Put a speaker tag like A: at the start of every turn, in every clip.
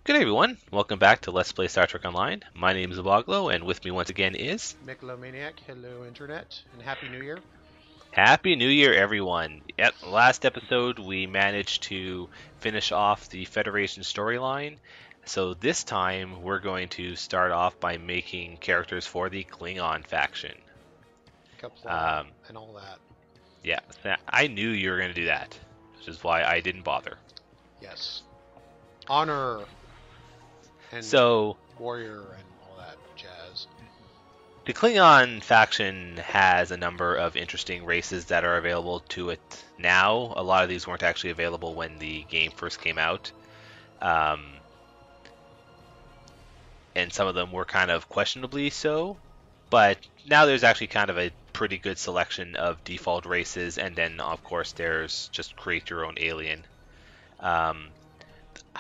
A: Good day, everyone. Welcome back to Let's Play Star Trek Online. My name is Umbaglo, and with me once again is...
B: Mechalomaniac, hello internet, and Happy New Year.
A: Happy New Year, everyone. Yep, last episode we managed to finish off the Federation storyline. So this time we're going to start off by making characters for the Klingon faction.
B: And all that.
A: Yeah, I knew you were going to do that, which is why I didn't bother.
B: Yes. Honor and warrior and all that jazz.
A: The Klingon faction has a number of interesting races that are available to it now. A lot of these weren't actually available when the game first came out. And some of them were kind of questionably so. But now there's actually kind of a pretty good selection of default races, and then of course there's just create your own alien.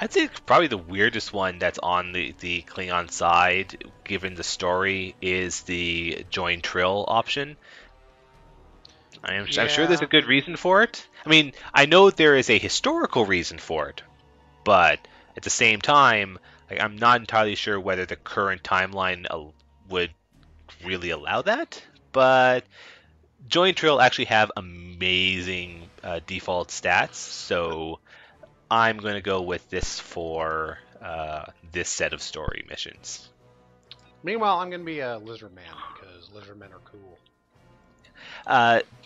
A: I'd say probably the weirdest one that's on the Klingon side, given the story, is the join Trill option. I'm sure there's a good reason for it. I mean, I know there is a historical reason for it, but at the same time, I'm not entirely sure whether the current timeline would really allow that. But join Trill actually have amazing default stats, so I'm going to go with this for this set of story missions.
B: Meanwhile, I'm going to be a lizard man because lizard men are cool.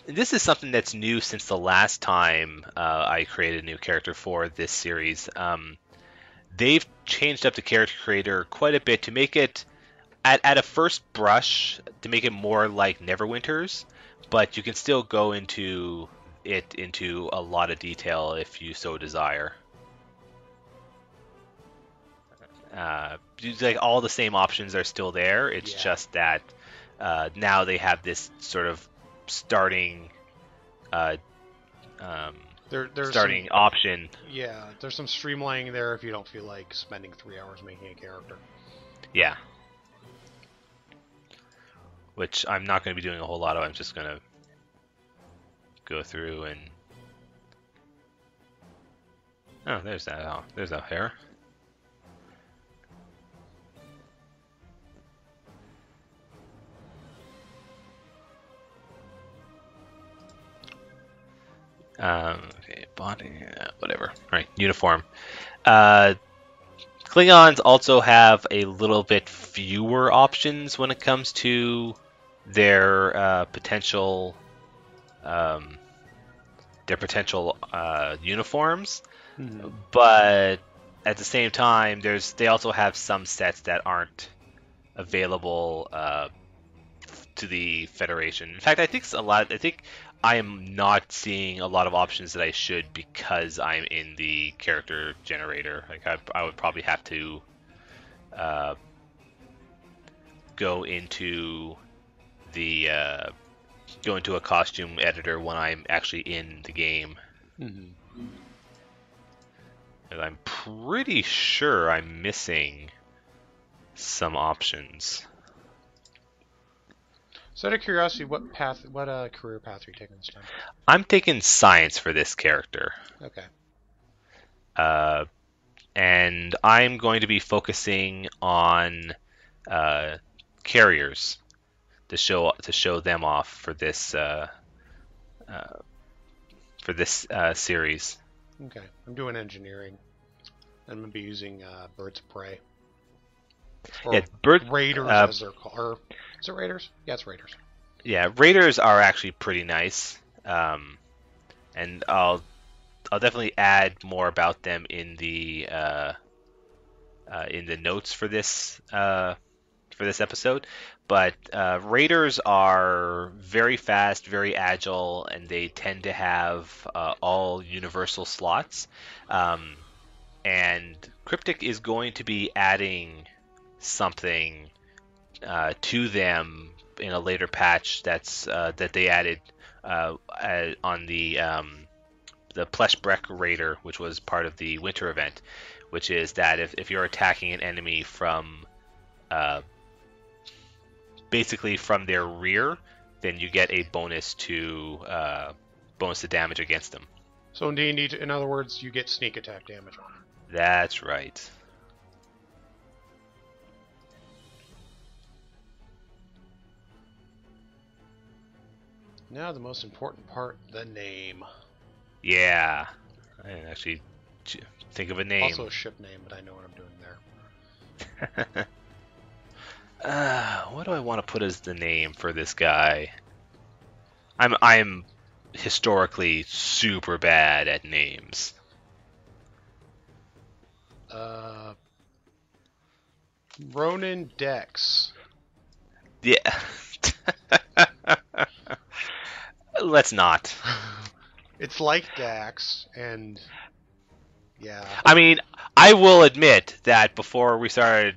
A: This is something that's new since the last time I created a new character for this series. They've changed up the character creator quite a bit to make it, at a first brush, to make it more like Neverwinter's, but you can still go into a lot of detail if you so desire. Like all the same options are still there. It's just that now they have this sort of starting starting option.
B: Yeah, there's some streamlining there if you don't feel like spending 3 hours making a character.
A: Yeah. Which I'm not going to be doing a whole lot of. I'm just going to go through and... Oh, there's that. Oh, there's that hair. Okay, body, whatever. All right, uniform. Klingons also have a little bit fewer options when it comes to their potential uniforms, but at the same time, they also have some sets that aren't available to the Federation. In fact, I think I am not seeing a lot of options that I should because I'm in the character generator. Like I would probably have to go into a costume editor when I'm actually in the game. And I'm pretty sure I'm missing some options.
B: So out of curiosity, what career path are you taking this time?
A: I'm taking science for this character.
B: Okay.
A: And I'm going to be focusing on carriers to show them off for this series.
B: Okay, I'm doing engineering. I'm gonna be using birds of prey. Or raiders, as they're called. Or is it raiders? Yeah, it's raiders.
A: Yeah, raiders are actually pretty nice, and I'll definitely add more about them in the notes for this episode. But raiders are very fast, very agile, and they tend to have all universal slots. And Cryptic is going to be adding something to them in a later patch that they added on the Pleshbrek Raider, which was part of the winter event, which is that if you're attacking an enemy from basically from their rear, then you get a bonus to damage against them.
B: So in D&D, in other words, you get sneak attack damage on it.
A: That's right.
B: Now the most important part, the name.
A: Yeah. I didn't actually think of a name.
B: Also a ship name, but I know what I'm doing there.
A: What do I want to put as the name for this guy? I'm historically super bad at names.
B: Ronan Dex.
A: Yeah. Let's not.
B: It's like Dax, and yeah.
A: I mean, I will admit that before we started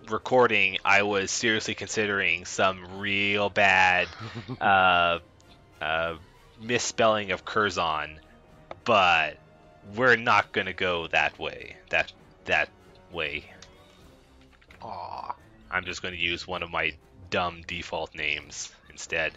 A: recording, I was seriously considering some real bad misspelling of Curzon, but we're not gonna go that way. That way.
B: Aw.
A: I'm just going to use one of my dumb default names instead.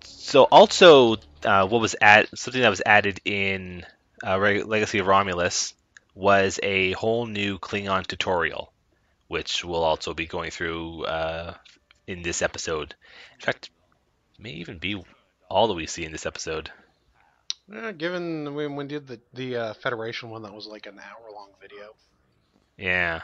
A: So also, what was something that was added in Legacy of Romulus was a whole new Klingon tutorial, which we'll also be going through in this episode. In fact, may even be all that we see in this episode.
B: Yeah, given when we did the Federation one, that was like an hour-long video.
A: Yeah.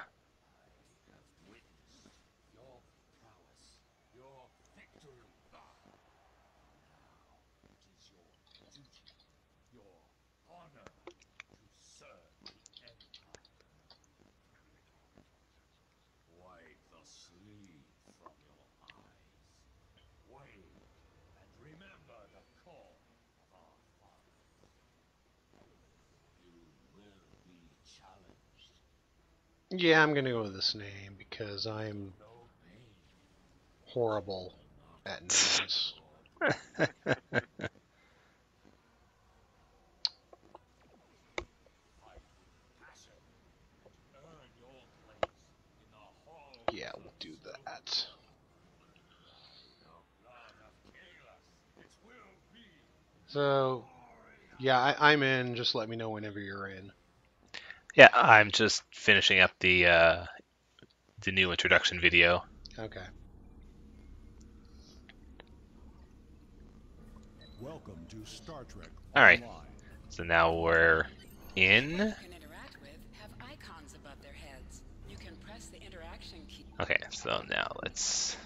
B: Yeah, I'm gonna go with this name because I'm horrible at names. Yeah, we'll do that. So, yeah, I'm in. Just let me know whenever you're in.
A: Yeah, I'm just finishing up the new introduction video.
B: Okay.
C: Welcome to Star Trek.
A: All right. So now we're in. Okay, so now let's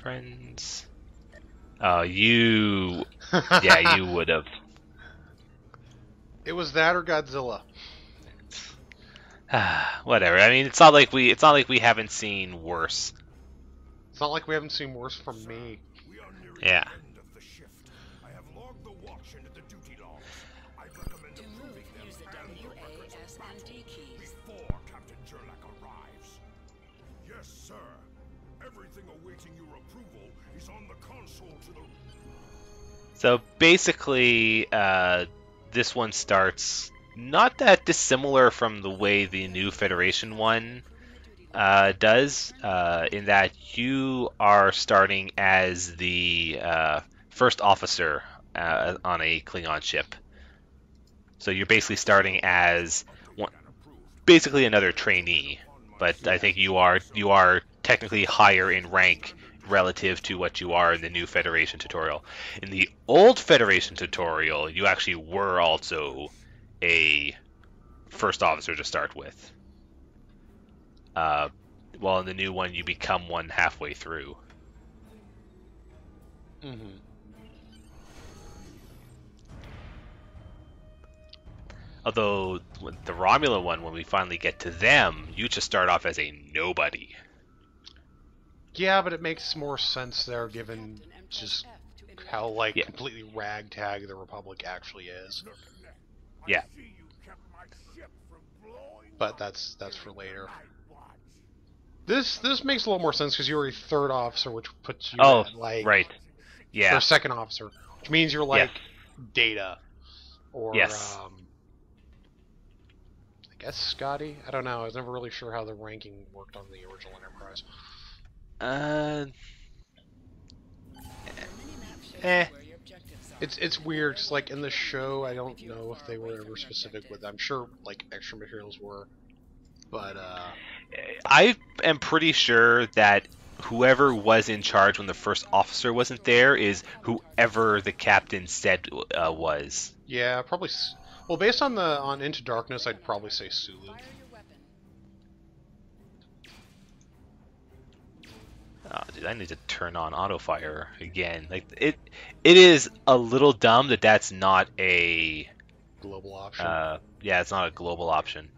A: friends. Oh, you. Yeah, you would have.
B: It was that or Godzilla.
A: Whatever. I mean, it's not like we haven't seen worse.
B: It's not like we haven't seen worse from me.
A: Yeah. So basically, this one starts not that dissimilar from the way the new Federation one does, in that you are starting as the first officer on a Klingon ship. So you're basically starting as basically another trainee, but I think you are technically higher in rank relative to what you are in the new Federation tutorial. In the old Federation tutorial, you actually were also a first officer to start with. While in the new one, you become one halfway through.
B: Mm-hmm.
A: Although, with the Romulan one, when we finally get to them, you just start off as a nobody.
B: Yeah, but it makes more sense there, given just how completely ragtag the Republic actually is.
A: Yeah.
B: But that's for later. This makes a little more sense because you're a third officer, which puts you at
A: right. Yeah.
B: Or second officer, which means you're like Data, or
A: yes.
B: I guess Scotty. I don't know. I was never really sure how the ranking worked on the original Enterprise. It's weird. Cause, like in the show, I don't know if they were ever specific with. I'm sure like extra materials were, but
A: I am pretty sure that whoever was in charge when the first officer wasn't there is whoever the captain said was.
B: yeah, probably. Well, based on Into Darkness, I'd probably say Sulu.
A: Oh, dude, I need to turn on auto fire again. Like it is a little dumb that that's not a
B: global option.
A: Yeah, it's not a global option.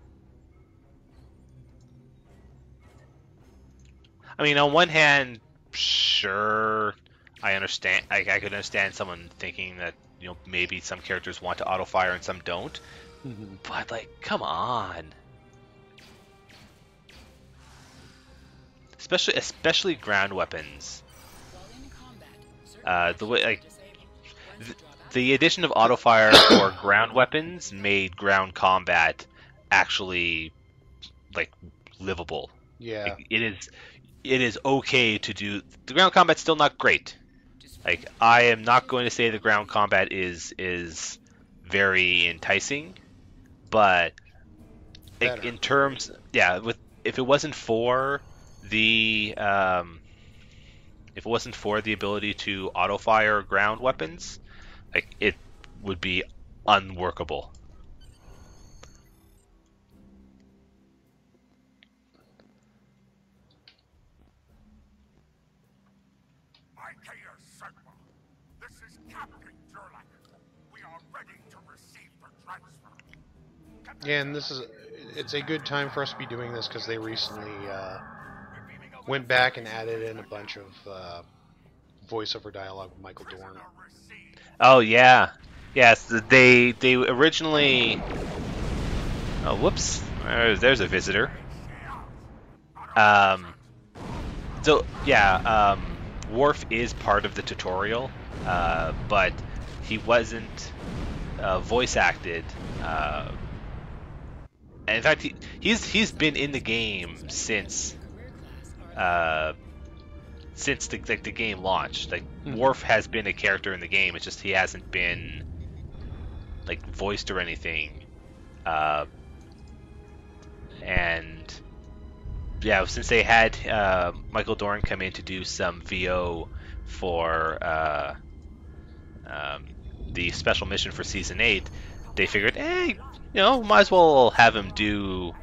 A: I mean, on one hand, sure, I understand. I could understand someone thinking that maybe some characters want to auto fire and some don't.
B: Mm-hmm.
A: But like, come on. Especially ground weapons. The way like the addition of auto fire for ground weapons made ground combat actually like livable.
B: Yeah,
A: like, it is okay to do. The ground combat's still not great. Like I am not going to say the ground combat is very enticing, but like, in terms, yeah, if it wasn't for the ability to auto fire ground weapons, like it would be unworkable.
B: Yeah, and it's a good time for us to be doing this because they recently went back and added in a bunch of voiceover dialogue with Michael Dorn.
A: Oh yeah, yes. They originally. Oh whoops! There's a visitor. So yeah, Worf is part of the tutorial, but he wasn't voice acted. In fact, he's been in the game since the game launched. Like Worf has been a character in the game. It's just he hasn't been like voiced or anything. And yeah, since they had Michael Dorn come in to do some VO for the special mission for season 8, they figured, hey, might as well have him do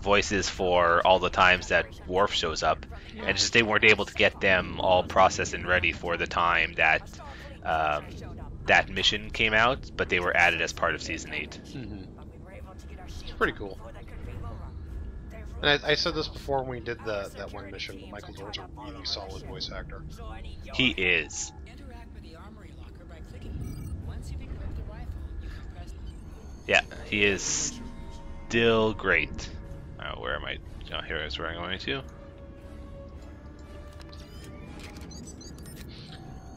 A: voices for all the times that Worf shows up, and just they weren't able to get them all processed and ready for the time that that mission came out, but they were added as part of season 8.
B: Mm-hmm. It's pretty cool. And I said this before when we did that one mission, but Michael Dorn's a really solid voice actor.
A: He is. Yeah, he is still great. Where am I? Oh, here is where I'm going to.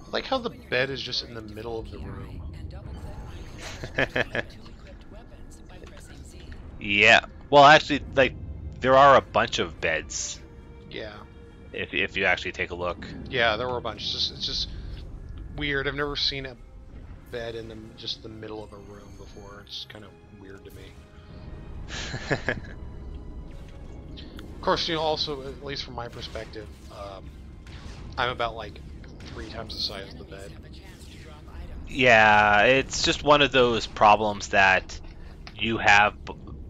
B: I like how the bed is just in the middle of the room.
A: Yeah. Well, actually, like, there are a bunch of beds.
B: Yeah.
A: If you actually take a look.
B: Yeah, there were a bunch. It's just weird. I've never seen a bed in just the middle of a room before. It's kind of weird to me. Of course, also, at least from my perspective, I'm about like 3 times the size of the bed.
A: Yeah, it's just one of those problems that you have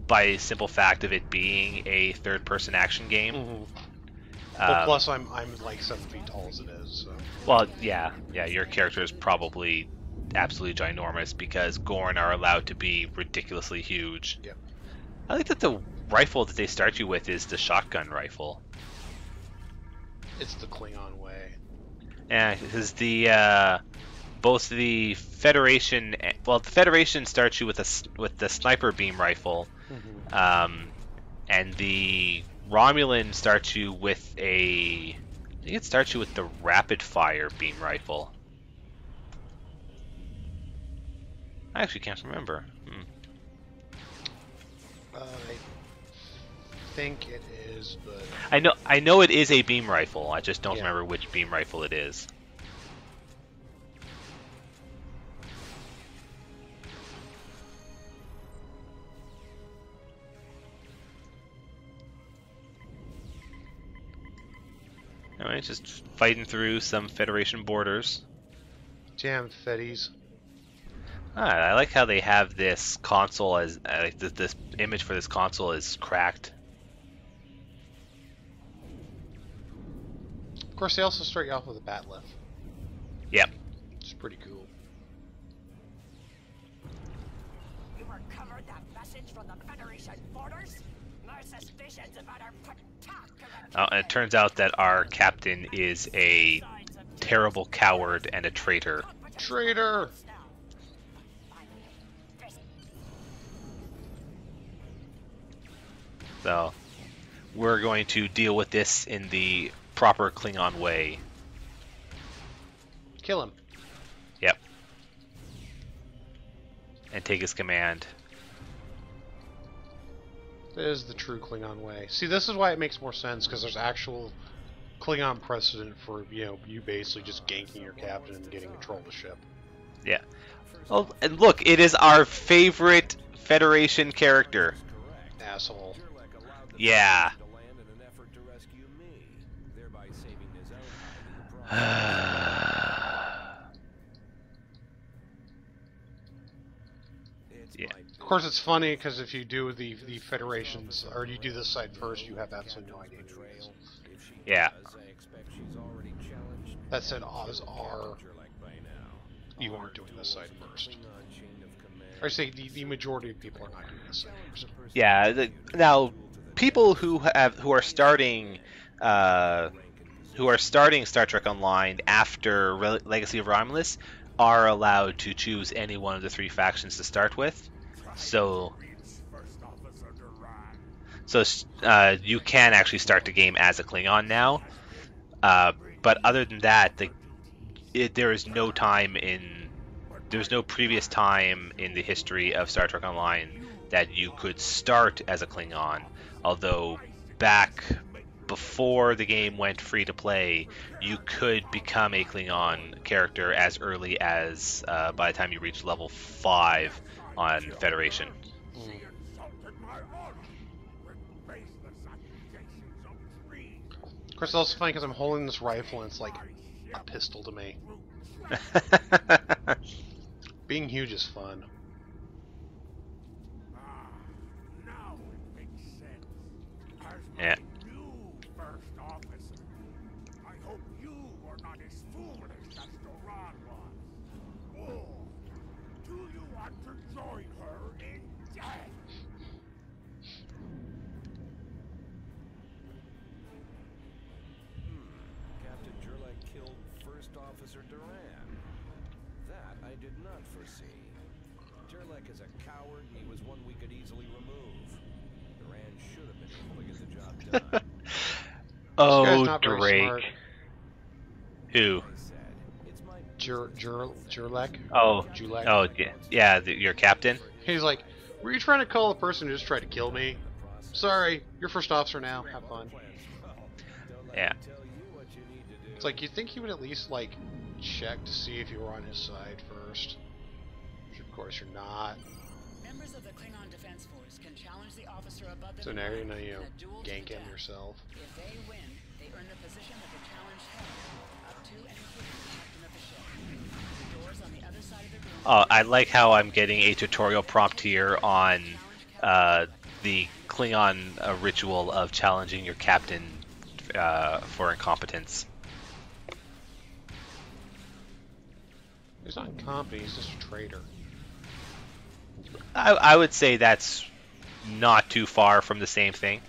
A: by simple fact of it being a third-person action game.
B: Mm-hmm. Well, plus I'm like 7 feet tall as it is. So.
A: Well, yeah, your character is probably absolutely ginormous because Gorn are allowed to be ridiculously huge.
B: Yep.
A: I think that the rifle that they start you with is the shotgun rifle.
B: It's the Klingon way.
A: Yeah, because both the Federation, the Federation starts you with the sniper beam rifle, mm-hmm. And the Romulan starts you with I think it starts you with the rapid fire beam rifle. I actually can't remember.
B: I think it is, but
A: I know it is a beam rifle. I just don't remember which beam rifle it is. Alright, just fighting through some Federation borders.
B: Damn Fetties.
A: I like how they have this console as like this image for this console is cracked.
B: Of course, they also start you off with a bat lift.
A: Yep.
B: It's pretty cool.
D: You recovered that message from the Federation borders? No suspicions about our
A: And it turns out that our captain is a terrible coward and a traitor.
B: Traitor!
A: So, we're going to deal with this in the proper Klingon way.
B: Kill him.
A: Yep. And take his command.
B: That is the true Klingon way. See, this is why it makes more sense, because there's actual Klingon precedent for, you basically just ganking your captain and getting control of the ship.
A: Yeah. Well, and look, it is our favorite Federation character.
B: Asshole.
A: Yeah. Yeah.
B: Of course, it's funny, because if you do the Federations, or you do this side first, you have absolutely no idea who it is.
A: Yeah.
B: That said, odds are you aren't doing this side first. Or say the majority of people are not doing this side first.
A: Yeah. Now, people who are starting Star Trek Online after Legacy of Romulus are allowed to choose any one of the three factions to start with. So you can actually start the game as a Klingon now. But other than that, there's no previous time in the history of Star Trek Online that you could start as a Klingon. Although back before the game went free to play, you could become a Klingon character as early as by the time you reach level 5 on Federation.
B: Of course, it's also funny because I'm holding this rifle and it's like a pistol to me. Being huge is fun.
A: Yeah. Oh, Drake. Who?
B: Jurlek?
A: Oh,
B: Julek?
A: oh, yeah, your captain?
B: He's like, were you trying to call a person who just tried to kill me? Sorry, you're first officer now. Have fun.
A: Yeah.
B: It's like, you'd think he would at least, like, check to see if you were on his side first. Which, of course, you're not.
D: Members of the Klingon Defense Force can challenge the officer above them.
B: So now you're gonna,
D: in a duel to
B: gank
D: the
B: him
D: death.
B: yourself.
D: If they win, they earn the position of the challenged head, up to and including the captain of the ship. The doors on the other side of the room.
A: Oh, I like how I'm getting a tutorial prompt here on the Klingon ritual of challenging your captain for incompetence.
B: He's not incompetent, he's just a traitor.
A: I would say that's not too far from the same thing.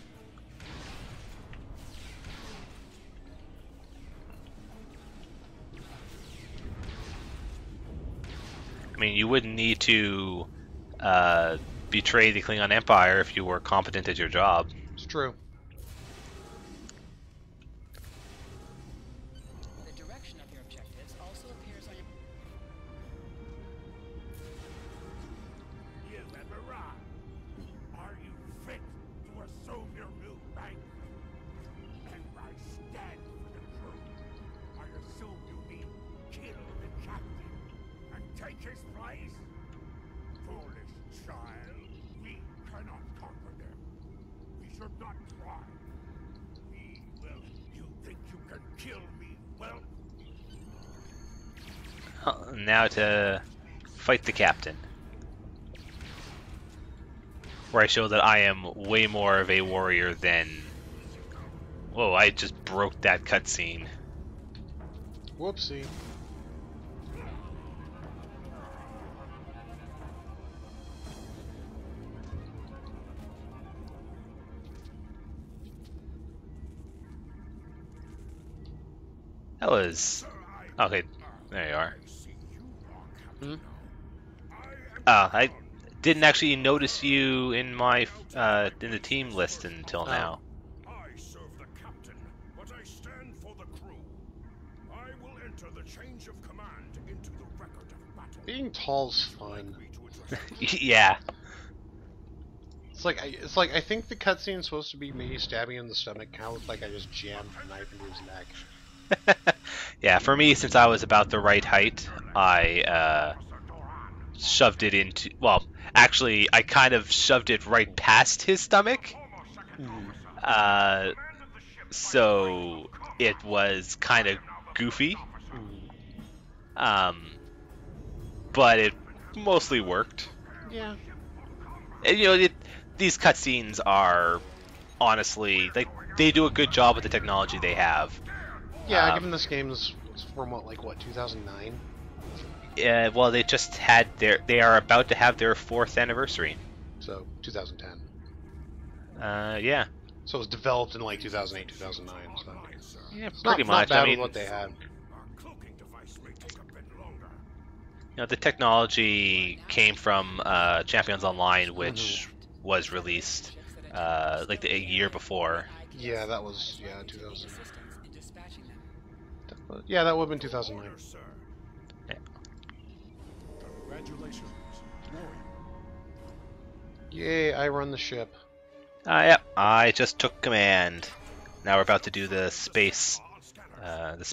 A: I mean, you wouldn't need to betray the Klingon Empire if you were competent at your job.
B: It's true.
D: The direction of your objectives also appears on your...
E: Are you fit to assume your new rank? And I stand for the truth. I assume you mean kill the captain and take his place? Foolish child, we cannot conquer them. We should not try. We will. You think you can kill me, well,
A: Now to fight the captain. Where I show that I am way more of a warrior than... Whoa, I just broke that cutscene.
B: Whoopsie.
A: That was... Okay, there you are.
B: Hmm?
A: I didn't actually notice you in my in the team list until now.
E: I serve the captain, but I stand for the crew. I will enter the change of command into the record of battle.
B: Being tall's fun.
A: Yeah.
B: It's like I think the cutscene's supposed to be me stabbing him in the stomach. Kind of looked like I just jammed a knife into his neck.
A: Yeah, for me, since I was about the right height, I shoved it into... Well, actually, I kind of shoved it right past his stomach. So it was kind of goofy. But it mostly worked.
B: Yeah.
A: And, you know, these cutscenes are honestly, they do a good job with the technology they have.
B: Yeah, given this game is from what 2009?
A: Yeah, well, they just had they are about to have their 4th anniversary.
B: So 2010.
A: Yeah.
B: So it was developed in like 2008, 2009. So
A: Yeah,
B: it's
A: pretty
B: not
A: much.
B: bad
A: I
B: with
A: mean,
B: what they had.
E: Our cloaking device may take a bit longer.
A: you know, the technology came from Champions Online, which was released like a year before.
B: Yeah, that was 2000.
D: Systems in dispatching them.
B: Yeah, that would have been 2009.
E: Order, sir.
C: Congratulations. Warrior.
B: Yay, I run the ship.
A: Yep, I just took command. Now we're about to do the space stuff.
E: If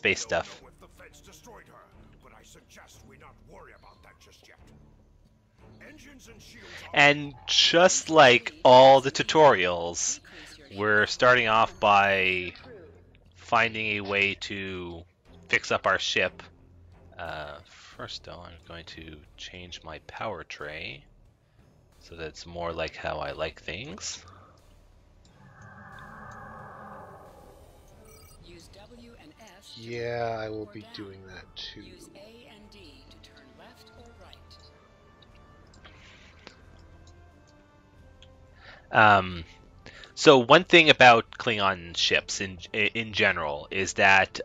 E: the feds destroyed her, but I suggest we not worry about that just yet. Engines and shields are
A: And just like all the tutorials, we're starting off by finding a way to fix up our ship. First though, I'm going to change my power tray so that it's more like how I like things.
D: Use W and S to
B: Yeah, I will
D: or
B: be
D: down.
B: doing that too.
D: Use A and D to turn left or right.
A: So one thing about Klingon ships in general is that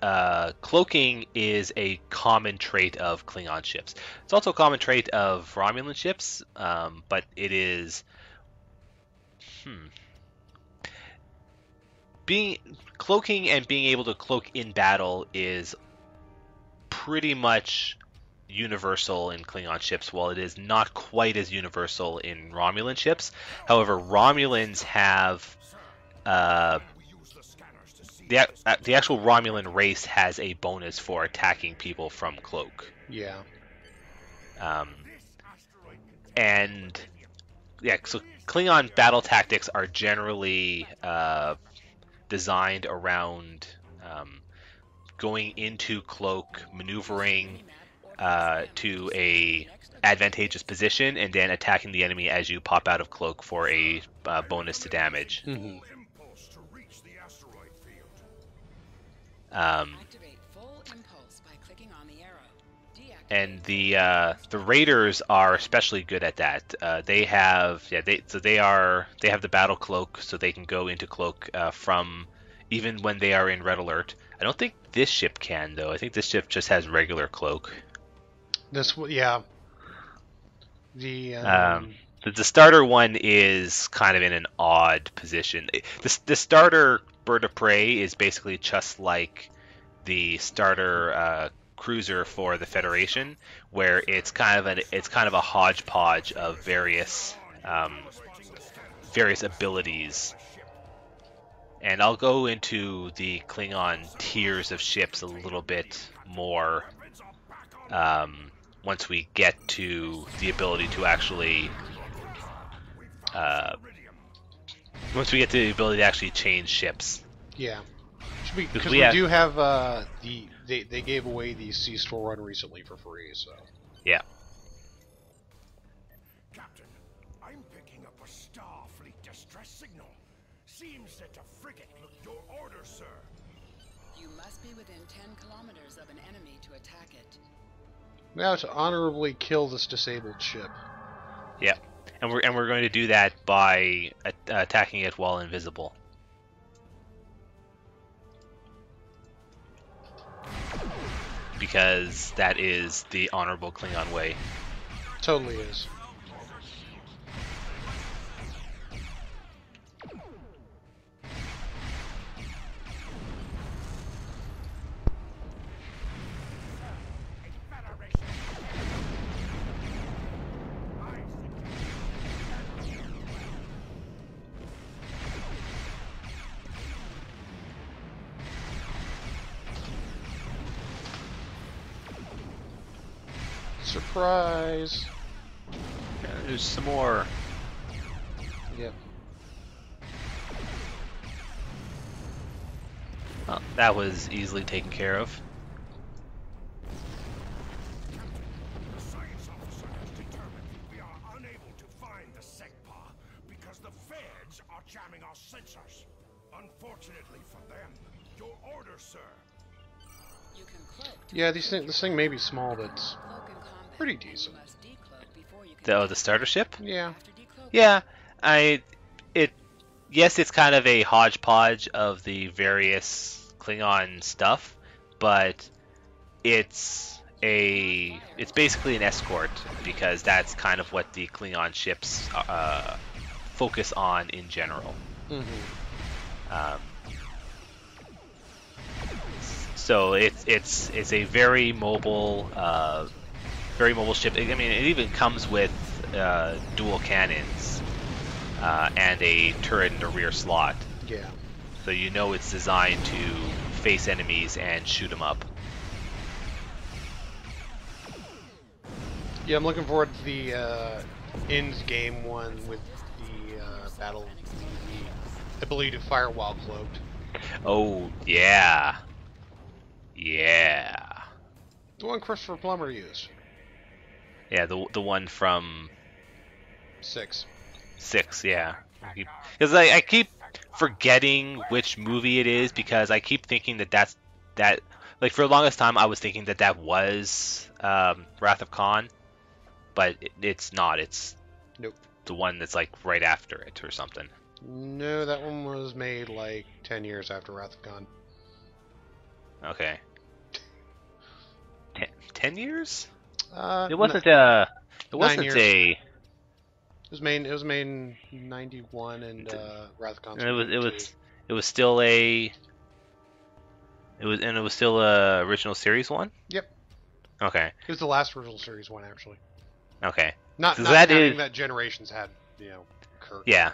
A: cloaking is a common trait of Klingon ships. It's also a common trait of Romulan ships, but it is cloaking and being able to cloak in battle is pretty much universal in Klingon ships, while it is not quite as universal in Romulan ships. However, Romulans have the actual Romulan race has a bonus for attacking people from cloak.
B: Yeah.
A: And yeah, so Klingon battle tactics are generally designed around going into cloak, maneuvering to a advantageous position, and then attacking the enemy as you pop out of cloak for a bonus to damage.
E: impulse to reach the asteroid field.
D: Activate full impulse by clicking on the arrow. Deactivate
A: And the raiders are especially good at that. They have they have the battle cloak, so they can go into cloak from even when they are in red alert. I don't think this ship can though. I think this ship just has regular cloak.
B: Yeah.
A: The starter one is kind of in an odd position. The starter bird of prey is basically just like the starter cruiser for the Federation, where it's kind of a hodgepodge of various abilities. And I'll go into the Klingon tiers of ships a little bit more once we get to the ability to actually change ships.
B: Yeah. Because
A: we
B: we
A: have-
B: do have they gave away the Sea Store run recently for free, so.
A: Yeah.
E: Captain, I'm picking up a Starfleet distress signal. Seems that a frigate looked your order, sir.
D: You must be within 10 kilometers of an enemy to attack it.
B: Now to honorably kill this disabled ship.
A: Yeah. And we're going to do that by attacking it while invisible. Because that is the honorable Klingon way.
B: Totally is. Surprise!
A: There's some more.
B: Yep.
A: Oh, that was easily taken care of.
E: The science officer has determined we are unable to find the SEGPA because the feds are jamming our sensors. Unfortunately for them, your order, sir.
D: You can cloak to
B: Yeah, this thing may be small, but it's
D: cloak and combat,
B: pretty
D: and you
B: decent.
D: must decloak before you can
A: The starter ship?
B: yeah.
D: after decloaking.
A: Yeah, yes, it's kind of a hodgepodge of the various Klingon stuff, but it's basically an escort because that's kind of what the Klingon ships focus on in general.
B: Mm-hmm.
A: So it's a very mobile ship. I mean, it even comes with dual cannons and a turret in the rear slot.
B: Yeah.
A: So you know it's designed to face enemies and shoot them up.
B: Yeah, I'm looking forward to the end game one with the battle, the ability to fire while cloaked.
A: Oh yeah, yeah,
B: The one Christopher Plummer used.
A: yeah. The one from
B: 6.
A: 6, yeah. Because I keep forgetting which movie it is because I keep thinking that. Like for the longest time, I was thinking that was Wrath of Khan, but it's not. It's
B: Nope.
A: the one that's like right after it or something.
B: No, that one was made like 10 years after Wrath of Khan.
A: Okay. 10 years?
B: It
A: It wasn't It
B: 9
A: wasn't
B: years. It was made in 91 and Wrath of Khan.
A: It was still a original series one.
B: Yep.
A: Okay.
B: It was the last original series one, actually.
A: Okay.
B: Not
A: 'Cause
B: not
A: that
B: counting
A: is-
B: that Generations had, Kirk.
A: Yeah.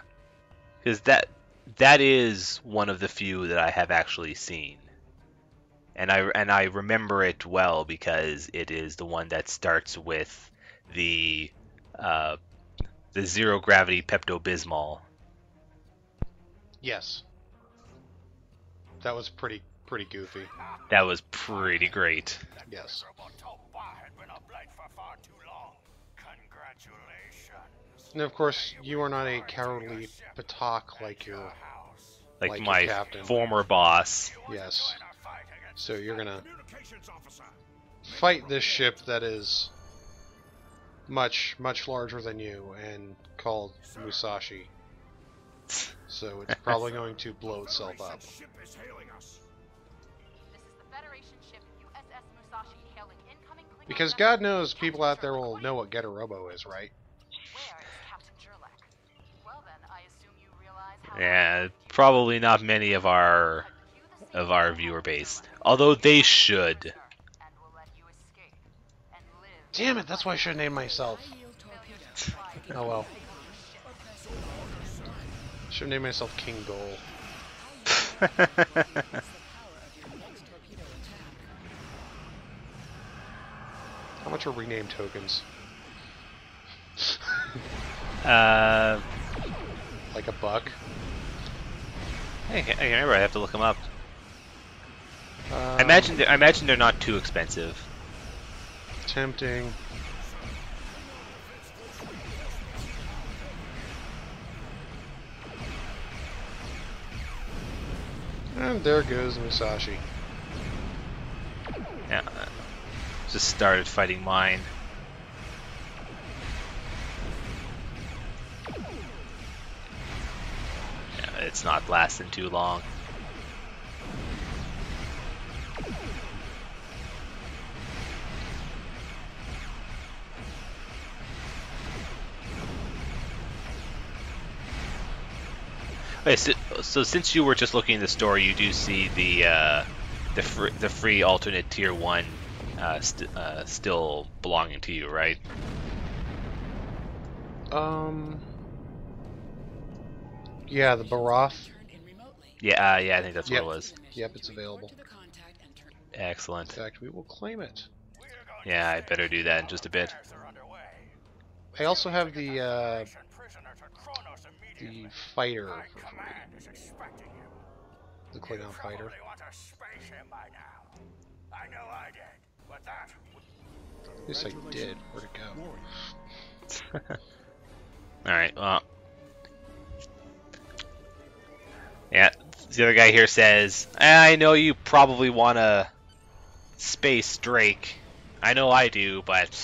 A: Because that is one of the few that I have actually seen, and I remember it well because it is the one that starts with the zero gravity Pepto-Bismol.
B: Yes. That was pretty goofy.
A: That was pretty great.
B: Yes.
E: Had been up late for far too long. Congratulations.
B: And of course, you are not a cowardly patak like your.
A: Like
B: Like your
A: my
B: captain.
A: former boss.
B: Yes. So you're gonna
E: Communications officer.
B: fight this ship that is much larger than you and called Musashi. So it's probably going to blow itself up.
E: Ship is hailing us.
F: This is the Federation ship USS Musashi hailing incoming Klingon
B: Because
F: message.
B: God knows people out there will know what Getarobo is, right?
F: Where is Captain Jerlek? Well then, I assume you realize how
A: Yeah, probably not many of our viewer base. Although they should.
F: and will let you escape and live.
B: Damn it, that's why I should have named myself.
D: High yield torpedo.
B: Oh well.
D: Or press Y.
B: Should have named myself King Goal.
D: Is the power of your next torpedo attack.
B: How much are rename tokens? Like $1?
A: I remember I have to look them up. I imagine they're not too expensive.
B: Tempting. And there goes Musashi.
A: Yeah, just started fighting mine. Yeah, it's not lasting too long. Okay, so since you were just looking at the story, you do see the free alternate tier 1 still belonging to you, right?
B: Yeah, the Barath.
A: Yeah, yeah, I think that's
B: Yep.
A: what it was.
B: Yep, it's available.
A: Excellent.
B: In fact, we will claim it.
A: Yeah, I better do that in just a bit.
B: I also have the fighter for free. The Klingon fighter. At least I did. Where'd it go?
A: Alright, well. Yeah, the other guy here says, I know you probably want a space Drake. I know I do, but...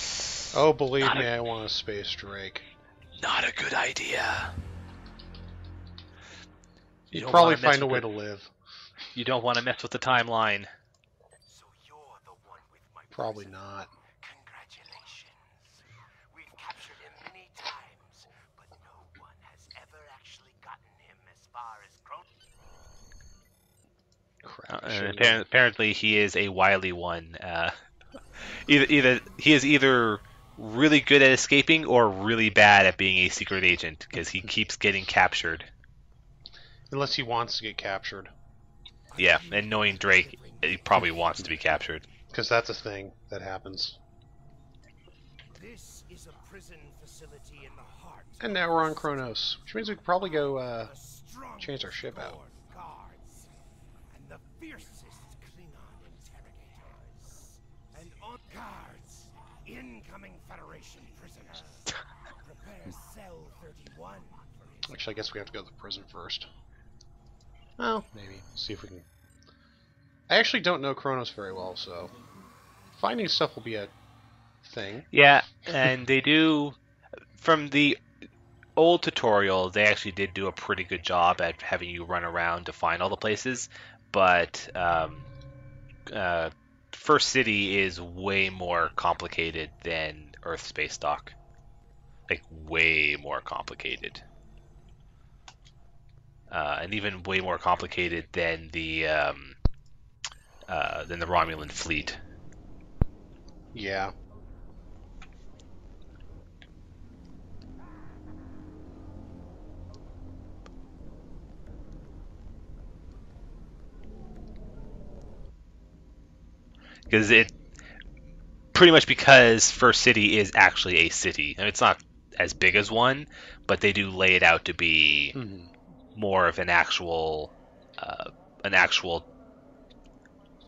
B: Oh, believe me, I want a space Drake.
A: Not a good idea.
B: You'd probably find a way to live.
A: You don't want to mess with the timeline.
E: So you're the one with my
B: Probably not.
E: Congratulations. We've captured him many times, but no one has ever actually gotten him as far as
B: Crap.
A: Apparently he is a wily one. He is either really good at escaping or really bad at being a secret agent, because he keeps getting captured.
B: Unless he wants to get captured.
A: Yeah, and knowing Drake, he probably wants to be captured.
B: Because that's a thing that happens.
E: This is a prison facility in the heart.
B: And now we're on Kronos, which means we could probably go change our ship out.
E: Guards and the fiercest Klingon interrogators. And on guards, incoming Federation prisoners. Prepare cell 31 for his
B: Actually, I guess we have to go to the prison first. Well, maybe. See if we can... I actually don't know Kronos very well, so... Finding stuff will be a thing.
A: Yeah, and they do... From the old tutorial, they actually did do a pretty good job at having you run around to find all the places, but First City is way more complicated than Earth Space Dock. Like, way more complicated. And even way more complicated than the Romulan fleet.
B: Yeah.
A: Because because First City is actually a city. I mean, it's not as big as one, but they do lay it out to be more of an actual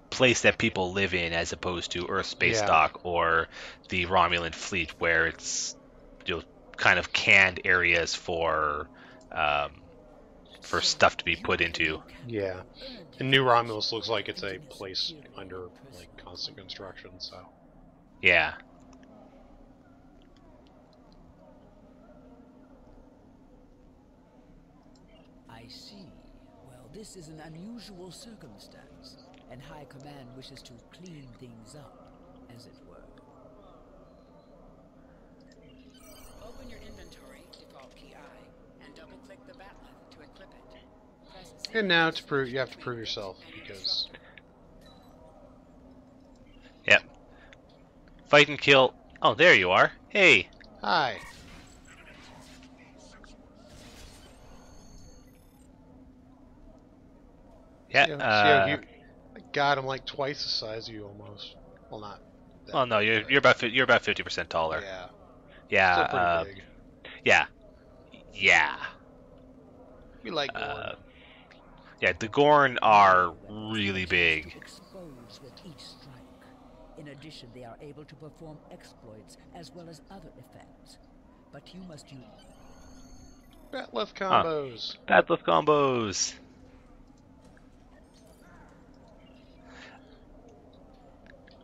A: place that people live in, as opposed to Earth Space Dock or the Romulan fleet, where it's kind of canned areas for stuff to be put into.
B: Yeah. And New Romulus looks like it's a place under constant construction, so...
A: Yeah.
G: I see. Well, this is an unusual circumstance, and High Command wishes to clean things up, as it were.
D: Open your inventory, default key I, and double-click the batleth to equip it. Press Z
B: And now to prove, you have to prove yourself, because...
A: Yep. Fight and kill. Oh, there you are. Hey.
B: Hi.
A: Yeah.
B: See how God, I'm like twice the size of you almost. Well, not. That
A: Well, no, you're about 50% taller.
B: Yeah.
A: Yeah.
B: Still pretty big.
A: Yeah. Yeah.
B: We like Gorn.
A: Yeah, the Gorn are really big.
G: In addition, they are able to perform exploits as well as other effects. But you must use...
B: Bat left combos.
A: Bad lift combos.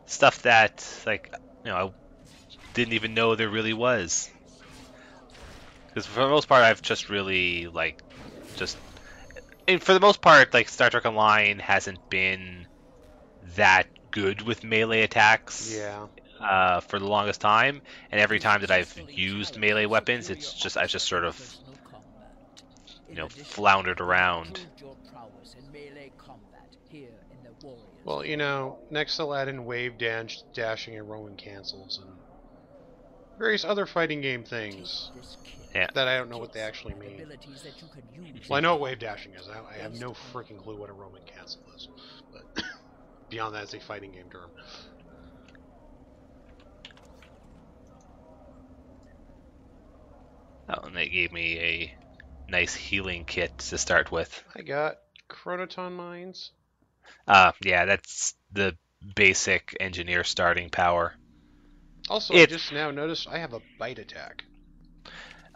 A: Stuff that, like, I didn't even know there really was. Because for the most part, I've just really, like, and for the most part, like, Star Trek Online hasn't been that good with melee attacks.
B: Yeah.
A: For the longest time, and every time that I've used melee weapons, I've just sort of, floundered around.
B: Well, next they'll add in wave dashing and Roman cancels and various other fighting game things that I don't know what they actually mean. Well, I know what wave dashing is. I have no freaking clue what a Roman cancel is. But beyond that, it's a fighting game term.
A: Oh, and they gave me a nice healing kit to start with.
B: I got chronoton mines.
A: Yeah, that's the basic engineer starting power.
B: Also, I just now noticed I have a bite attack.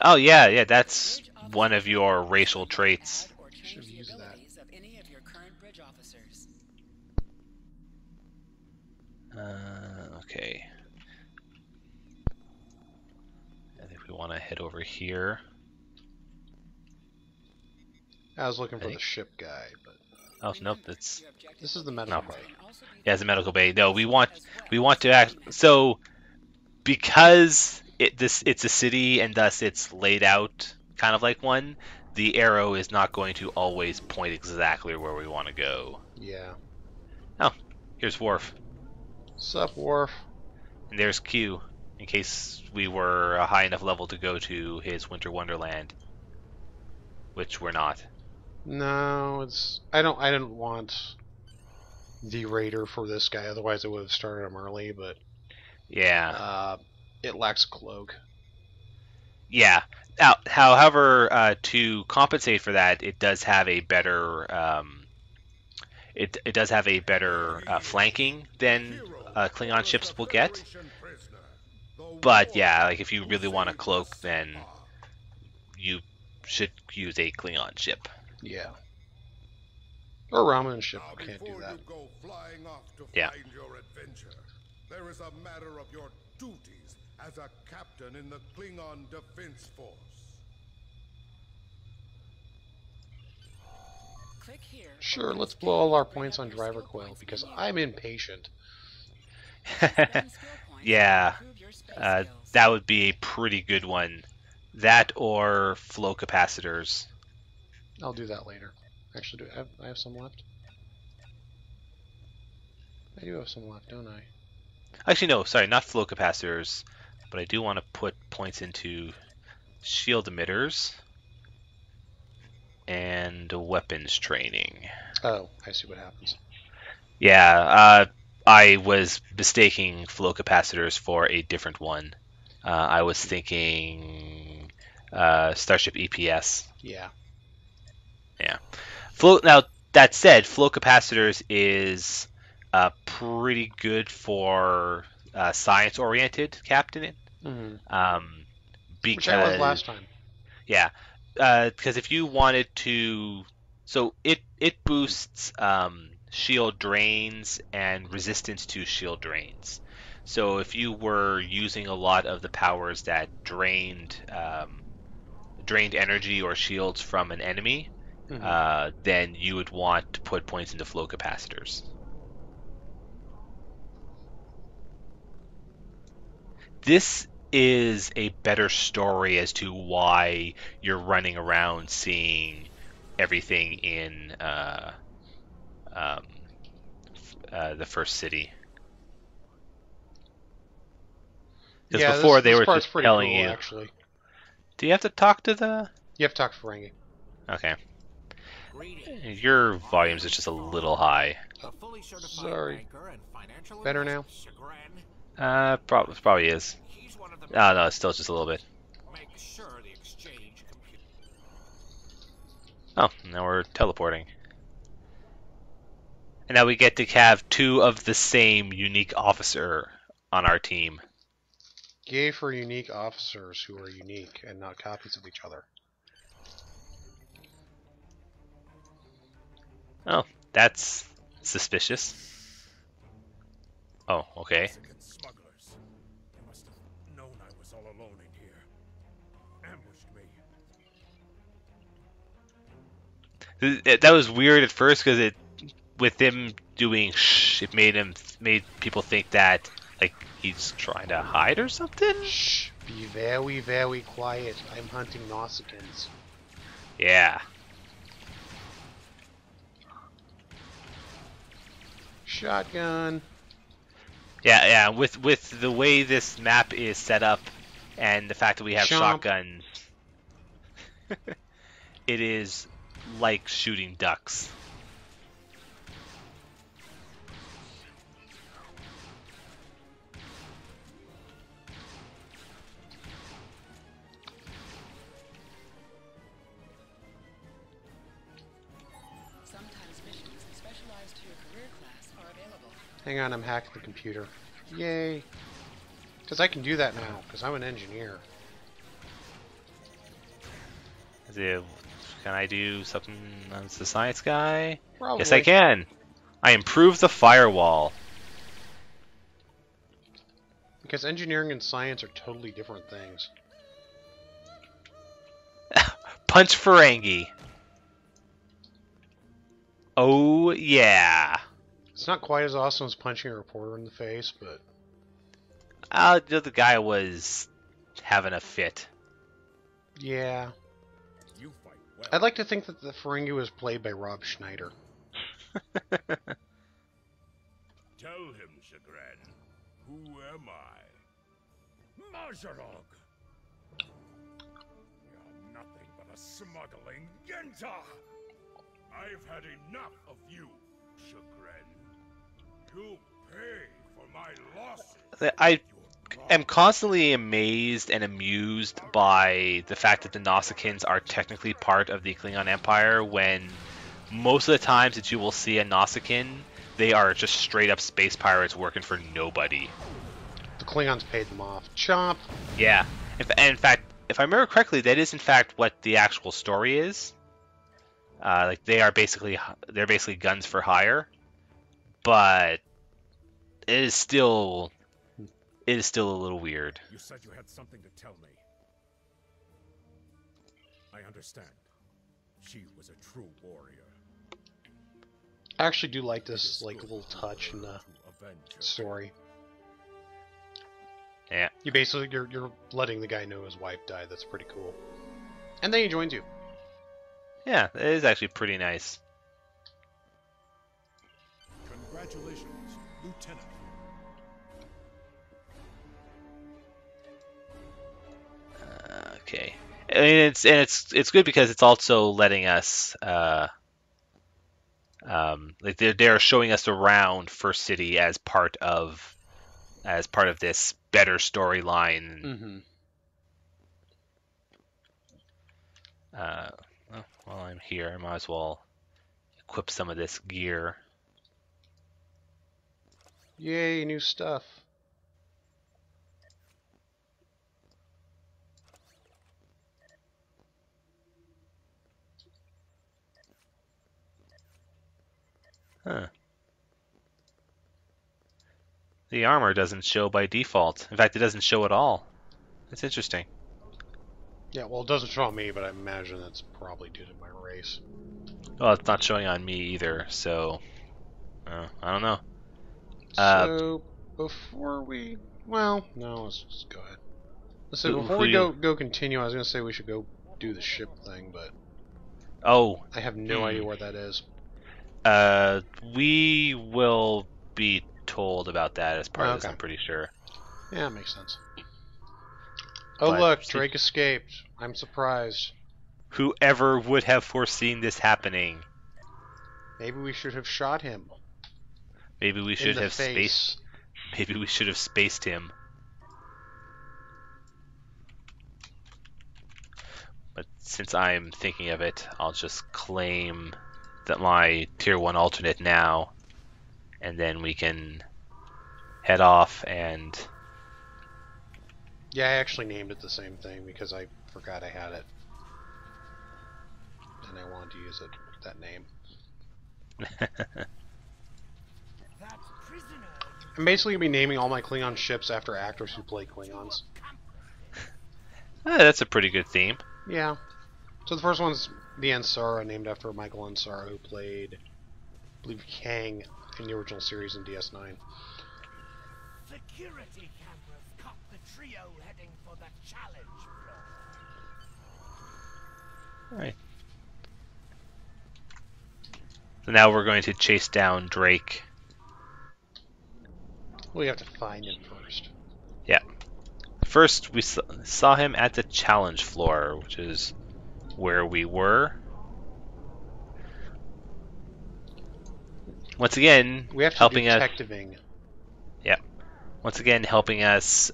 A: Oh yeah, that's one of your racial traits.
B: Should have used that.
A: Okay. I think we want to head over here.
B: I was looking for the ship guy, but
A: oh nope, this
B: is the medical bay.
A: Yeah, it's the medical bay. No, we want to act so because it's a city and thus it's laid out kind of like one. The arrow is not going to always point exactly where we want to go.
B: Yeah.
A: Oh, here's Worf.
B: Sup, Worf?
A: And there's Q, in case we were a high enough level to go to his Winter Wonderland, which we're not.
B: No, I didn't want the raider for this guy. Otherwise, I would have started him early. But
A: yeah,
B: it lacks a cloak.
A: Yeah. Now, however, to compensate for that, it does have a better it does have a better flanking than Klingon ships will get. But yeah, like if you really want a cloak, then you should use a Klingon ship.
B: Yeah. Or Ramen ship can't do that.
A: Yeah.
E: There is a matter of your duties as a captain in the Klingon Defense Force.
B: Sure, let's blow all our points on driver coil because I'm impatient.
A: Yeah, that would be a pretty good one. That or flow capacitors.
B: I'll do that later. Actually, I have some left? I do have some left, don't I?
A: Actually, no, sorry, not flow capacitors, but I do want to put points into shield emitters and weapons training.
B: Oh, I see what happens.
A: Yeah, I was mistaking flow capacitors for a different one. I was thinking Starship EPS.
B: Yeah.
A: Yeah. Now, that said, flow capacitors is pretty good for science-oriented captaining.
B: Mm-hmm.
A: Because,
B: which I was last time.
A: Yeah. Because if you wanted to... So it boosts shield drains and resistance to shield drains. So if you were using a lot of the powers that drained energy or shields from an enemy, then you would want to put points into flow capacitors. This is a better story as to why you're running around seeing everything in the first city. Because before they were just telling you.
B: Actually.
A: Do you have to talk to the?
B: You have to talk to Ferengi.
A: Okay. Your volumes is just a little high.
B: Sorry. Better now?
A: Probably is. Oh, no, it's still just a little bit. Oh, now we're teleporting. And now we get to have two of the same unique officer on our team.
B: Yay for unique officers who are unique and not copies of each other.
A: Oh, that's suspicious. Oh, okay.
E: Mexican smugglers. They must have known I was all alone in here. Ambushed me.
A: That was weird at first because with him doing shh, it made people think that like he's trying to hide or something.
B: Shh, be very, very quiet. I'm hunting Nausicaans.
A: Yeah.
B: Shotgun.
A: Yeah. With the way this map is set up and the fact that we have
B: Chomp.
A: shotguns, it is like shooting ducks.
D: Sometimes missions specialized to your career class are available.
B: Hang on, I'm hacking the computer. Yay. Because I can do that now, because I'm an engineer.
A: Can I do something as the science guy?
B: Probably.
A: Yes, I can. I improved the firewall.
B: Because engineering and science are totally different things.
A: Punch Ferengi. Oh, yeah.
B: It's not quite as awesome as punching a reporter in the face, but...
A: The guy was having a fit.
B: yeah.
E: You fight well.
B: I'd like to think that the Ferengi was played by Rob Schneider.
E: Tell him, Chagrin. Who am I? Majarog! You're nothing but a smuggling Yenta! I've had enough of you, Chagrin. You'll pay for my losses.
A: I am constantly amazed and amused by the fact that the Nausicaans are technically part of the Klingon Empire when most of the times that you will see a Nausicaan, they are just straight up space pirates working for nobody.
B: The Klingons paid them off. Chomp!
A: Yeah. In fact, if I remember correctly, that is in fact what the actual story is. Like they're basically guns for hire, but it is still a little weird.
E: You said you had something to tell me. I understand. She was a true warrior.
B: I actually do like this little touch in the
E: To avenge her.
B: story.
A: Yeah.
B: You basically you're letting the guy know his wife died. That's pretty cool. And then he joins you.
A: Yeah, it is actually pretty nice.
C: Congratulations, Lieutenant.
A: Okay. I mean, it's good because it's also letting us like they're showing us around First City as part of this better storyline.
B: Mm-hmm.
A: Well, while I'm here, I might as well equip some of this gear.
B: Yay, new stuff.
A: Huh. The armor doesn't show by default. In fact, it doesn't show at all. That's interesting.
B: Yeah, well, it doesn't show on me, but I imagine that's probably due to my race.
A: Well, it's not showing on me either, so I don't know.
B: So, before we... Well, no, let's just go ahead. So, before we go continue, I was going to say we should go do the ship thing, but...
A: Oh.
B: I have no idea where that is.
A: We will be told about that as part of this, I'm pretty sure.
B: Yeah, that makes sense. Oh,
A: But
B: look, Drake escaped. I'm surprised.
A: Whoever would have foreseen this happening?
B: Maybe we should have shot him.
A: Maybe we should have
B: face.
A: Maybe we should have spaced him. But since I'm thinking of it, I'll just claim that my tier 1 alternate now. and then we can head off and...
B: Yeah, I actually named it the same thing because I forgot I had it. And I wanted to use it, that name. I'm basically going to be naming all my Klingon ships after actors who play Klingons.
A: That's a pretty good theme.
B: Yeah. So the first one's the Ansara, named after Michael Ansara, who played, I believe, Kang in the original series in DS9.
E: Security cameras caught the trio heading for the challenge floor.
A: Alright. So now we're going to chase down Drake.
B: We have to find him first.
A: Yeah. First, we saw him at the challenge floor, which is where we were. Once again,
B: we have to
A: helping
B: detectiving.
A: us. Yeah. Once again, helping us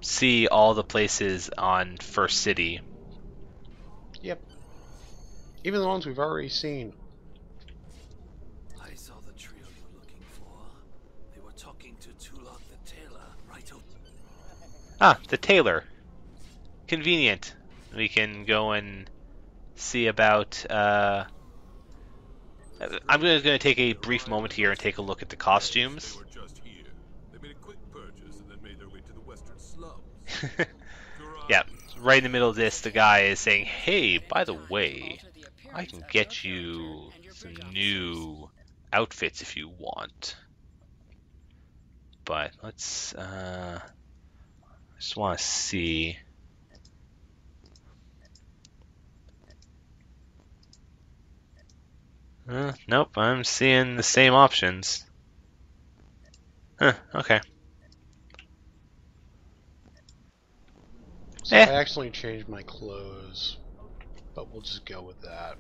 A: see all the places on First City.
B: Yep. Even the ones we've already seen.
H: I saw the trio you're looking for. They were talking to Tulok the tailor, right?
A: Ah, the tailor. Convenient. We can go and see about... I'm going to take a brief moment here and take a look at the costumes.
C: They were just here. They made a quick purchase and then made their way to the western slums.
A: Yeah, right in the middle of this, the guy is saying, hey, by the way, I can get you some new outfits if you want. But let's, just want to see. Nope, I'm seeing the same options. Huh, okay.
B: So I actually changed my clothes, but we'll just go with that.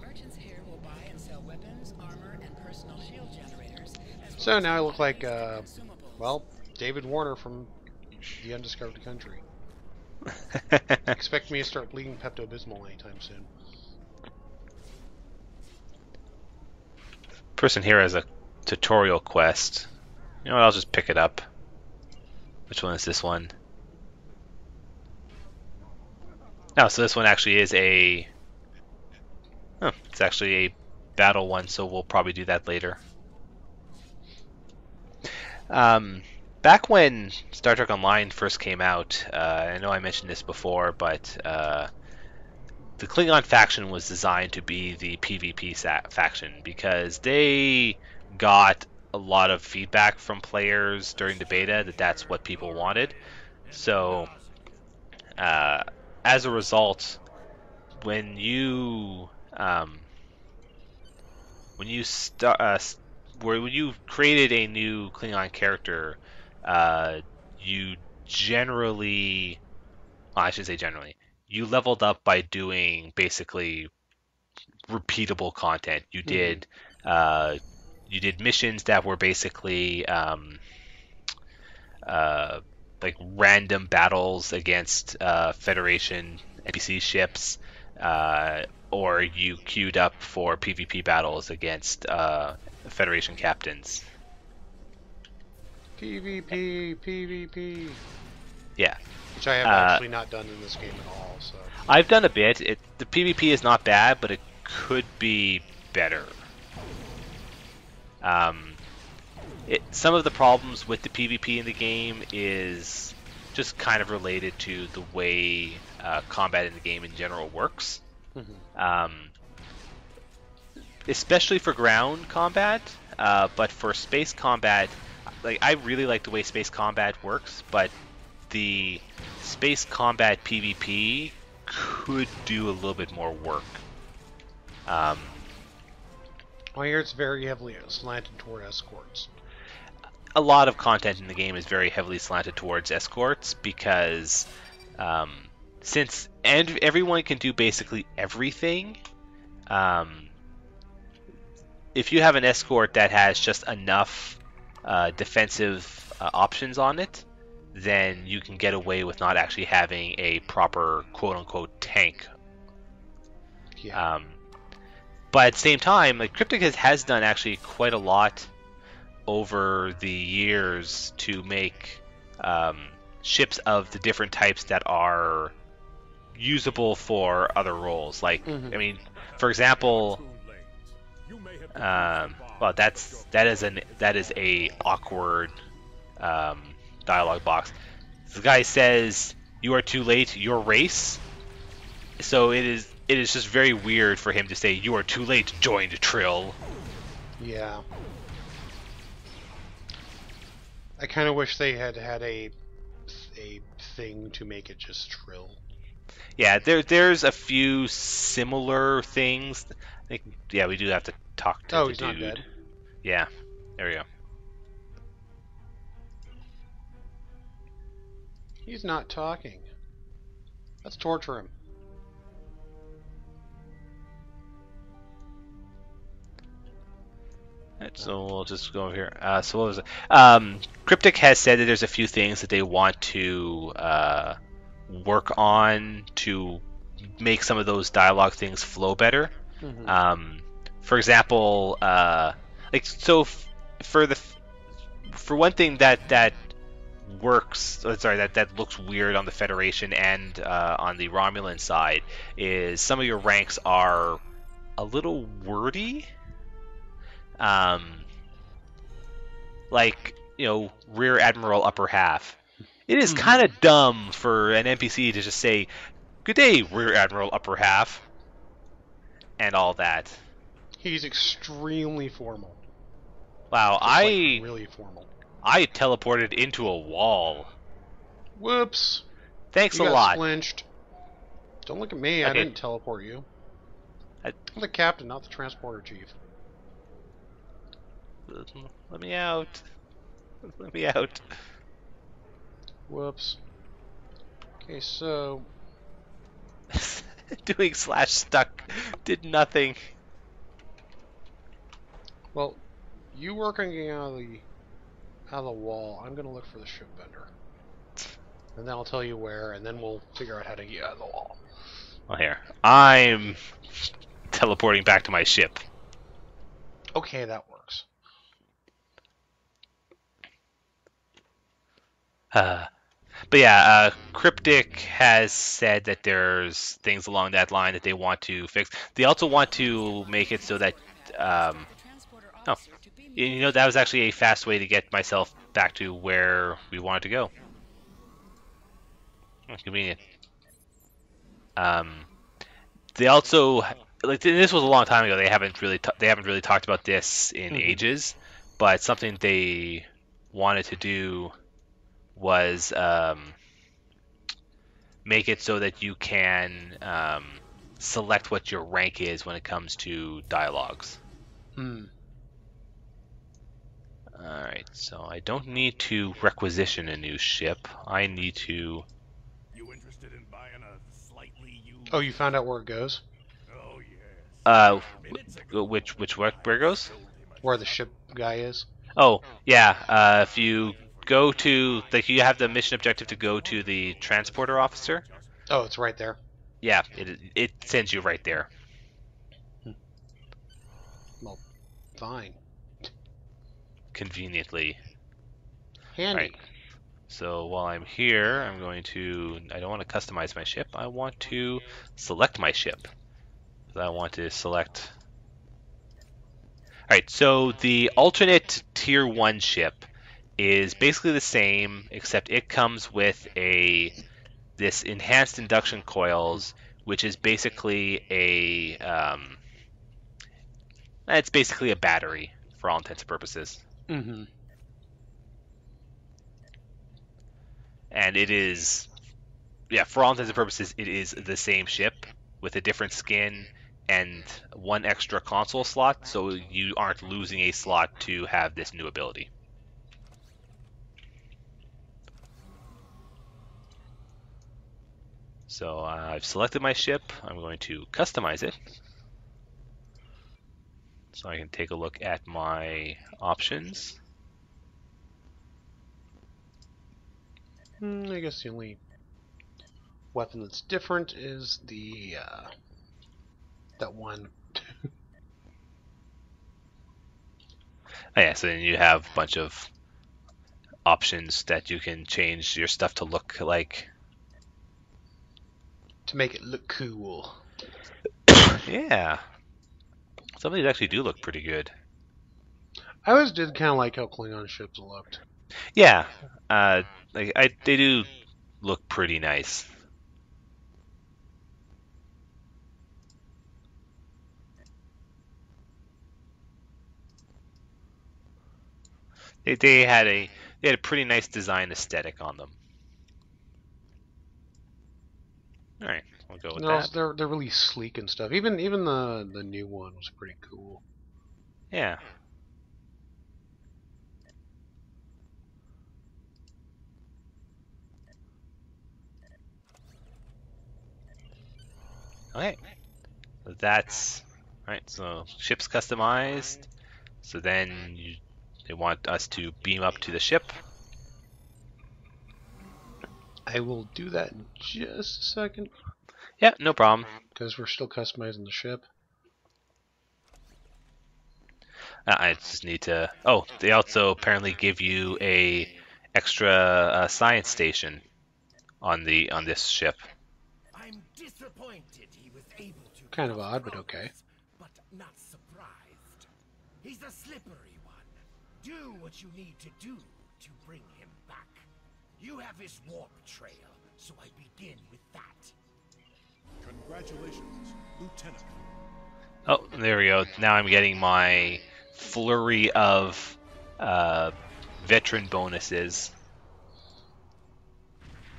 D: Merchants here will buy and sell weapons, armor, and personal shield generators.
B: So now I look like, well, David Warner from The Undiscovered Country. Expect me to start bleeding Pepto-Bismol anytime soon.
A: Person here has a tutorial quest. You know what, I'll just pick it up. Which one is this one? Oh, so this one actually is a... Oh, it's actually a battle one, so we'll probably do that later. Back when Star Trek Online first came out, I know I mentioned this before, but the Klingon faction was designed to be the PvP faction because they got a lot of feedback from players during the beta that that's what people wanted. So, as a result, when you created a new Klingon character, you generally, well, I should say generally, you leveled up by doing basically repeatable content. You did missions that were basically like random battles against Federation NPC ships, or you queued up for PvP battles against Federation captains.
B: PvP.
A: Yeah.
B: Which I have actually not done in this game at all. So
A: I've done a bit. The PvP is not bad, but it could be better. Some of the problems with the PvP in the game is just kind of related to the way combat in the game in general works. Especially for ground combat, but for space combat, like I really like the way space combat works, but the space combat PvP could do a little bit more work.
B: I hear it's very heavily slanted toward escorts.
A: A lot of content in the game is very heavily slanted towards escorts because since everyone can do basically everything, if you have an escort that has just enough defensive options on it, then you can get away with not actually having a proper quote-unquote tank
B: Yeah.
A: But at the same time, like Cryptic has done actually quite a lot over the years to make ships of the different types that are usable for other roles. Like,
B: Mhm.
A: I mean, for example, well, that is a awkward dialogue box. The guy says, "You are too late. Your race." So it is just very weird for him to say, "You are too late. Joined Trill."
B: Yeah. I kind of wish they had a thing to make it just Trill.
A: Yeah, there's a few similar things. I think, yeah, we do have to talk to the
B: He's
A: dude.
B: not dead.
A: Yeah, there we go.
B: He's not talking. Let's torture him.
A: Right, so we'll just go over here. So what was it? Cryptic has said that there's a few things that they want to work on to make some of those dialogue things flow better.
B: Mhm.
A: For example, like so for one thing that works, that looks weird on the Federation and on the Romulan side is some of your ranks are a little wordy. Like, Rear Admiral upper half. It is kind of dumb for an NPC to just say, "Good day, Rear Admiral upper half," and all that.
B: He's extremely formal.
A: Wow,
B: Just like really formal.
A: I teleported into a wall.
B: Whoops.
A: Thanks
B: You
A: a
B: got
A: lot.
B: flinched. Don't look at me. I
A: Okay.
B: didn't teleport you. I'm the captain, not the transporter chief.
A: Let me out. Let me out.
B: Whoops. Okay, so
A: Doing /stuck did nothing.
B: well, you work on getting out of the wall. I'm gonna look for the ship vendor, and then I'll tell you where, and then we'll figure out how to get out of the wall.
A: Well, here I'm teleporting back to my ship.
B: Okay, that works.
A: But yeah, Cryptic has said that there's things along that line that they want to fix. They also want to make it so that, that was actually a fast way to get myself back to where we wanted to go. Convenient. They also, like, this was a long time ago. They haven't really talked about this in ages, but something they wanted to do was make it so that you can select what your rank is when it comes to dialogues. Alright, so I don't need to requisition a new ship. I need to...
E: You interested in buying a slightly used...
B: Oh, you found out where it goes?
E: Oh, yes.
A: Where it goes?
B: Where the ship guy is?
A: Oh, yeah, if you go to, like, you have the mission objective to go to the transporter officer.
B: Oh, it's right there.
A: Yeah, it sends you right there.
B: Well, fine.
A: Conveniently.
B: Handy.
A: Right. So while I'm here, I don't want to customize my ship. I want to select my ship. I want to select... Alright, so the alternate tier 1 ship is basically the same, except it comes with this enhanced induction coils, which is basically it's basically a battery for all intents and purposes. And it is, for all intents and purposes, it is the same ship with a different skin and one extra console slot, so you aren't losing a slot to have this new ability. So I've selected my ship. I'm going to customize it. So I can take a look at my options.
B: I guess the only weapon that's different is the That one.
A: Oh, yeah, so then you have a bunch of options that you can change your stuff to look like.
B: To make it look cool.
A: Yeah. Some of these actually do look pretty good.
B: I always did kind of like how Klingon ships looked.
A: Yeah. They do look pretty nice. They had a pretty nice design aesthetic on them. All right, we'll go with that.
B: They're really sleek and stuff. Even the new one was pretty cool.
A: Yeah. Okay. So that's right. So ship's customized. So then they want us to beam up to the ship.
B: I will do that in just a second.
A: Yeah, no problem.
B: Because we're still customizing the ship.
A: I just need to. Oh, they also apparently give you a extra science station on this ship.
E: I'm disappointed he was able to.
B: Kind of odd, but okay.
E: But not surprised. He's a slippery one. Do what you need to do to bring him back. You have his warp trail, so I begin with that.
C: Congratulations, Lieutenant.
A: Oh, there we go. Now I'm getting my flurry of veteran bonuses.